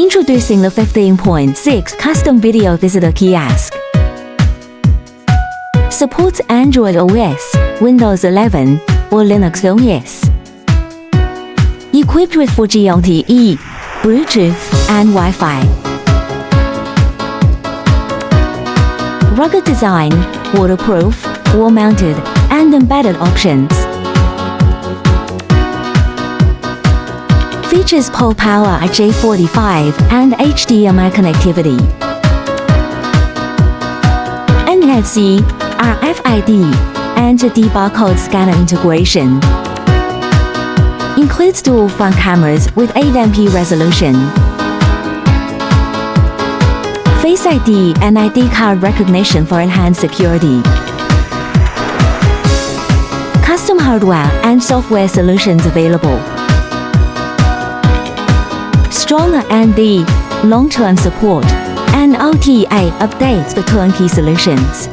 Introducing the 15.6 custom video visitor kiosk. Supports Android OS, Windows 11, or Linux OS. Equipped with 4G LTE, Bluetooth, and Wi-Fi. Rugged design, waterproof, wall-mounted, and embedded options. Features POE Power RJ45 and HDMI connectivity. NFC, RFID, and D-barcode scanner integration. Includes dual front cameras with 8MP resolution. Face ID and ID card recognition for enhanced security. Custom hardware and software solutions available. Strong R&D, long-term support, and OTA updates for turnkey solutions.